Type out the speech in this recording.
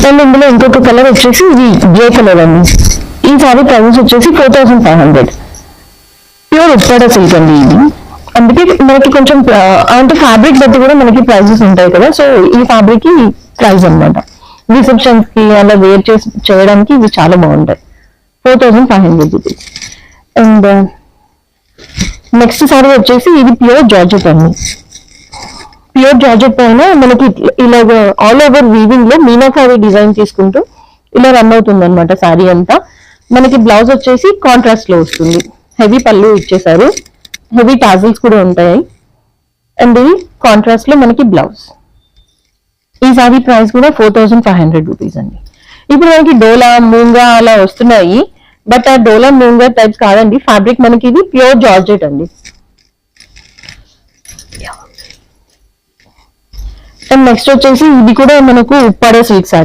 And ఇందులో ఇంకొక colour వచ్చేసి ఇది గ్రే కలర్ అండి. ఈ సారీ ప్రైస్ వచ్చేసి 4500. ప్యూర్ ఉప్పాడ సిల్క్ అండి ఇది. అందుకే మనకి కొంచెం అంటే ఫ్యాబ్రిక్ బట్టి కూడా మనకి ప్రైజెస్ ఉంటాయి కదా, సో ఈ ఫ్యాబ్రిక్ కి ప్రైస్ అనమాట. రిసెప్షన్స్ కి అలా వేర్ చేయడానికి ఇవి చాలా బాగుంటాయి. 4500 రూపీస్. అండ్ నెక్స్ట్ సారీ వచ్చేసి ఇది ప్యూర్ జార్జెట్ అండి. ప్యూర్ జార్జెట్ పైన మనకి ఇలాగ ఆల్ ఓవర్ వీవింగ్ లో మీనాకారి డిజైన్ తీసుకుంటూ ఇలా రన్ అవుతుంది అనమాట సారీ అంతా. మనకి బ్లౌజ్ వచ్చేసి కాంట్రాస్ట్ లో వస్తుంది. హెవీ పళ్ళు ఇచ్చేసారు, హెవీ టాజిల్స్ కూడా ఉంటాయి. అండ్ ఇది కాంట్రాస్ట్ లో మనకి బ్లౌజ్. ఈ సారీ ప్రైస్ కూడా 4500 రూపీస్ అండి. ఇప్పుడు మనకి డోలా మూంగా అలా వస్తున్నాయి, బట్ ఆ డోలా మూంగా టైప్స్ కాదండి. ఫ్యాబ్రిక్ మనకి ఇది ప్యూర్ జార్జెట్ అండి. అండ్ నెక్స్ట్ వచ్చేసి ఇది కూడా మనకు ఉప్పాడ సిల్క్ సారీ.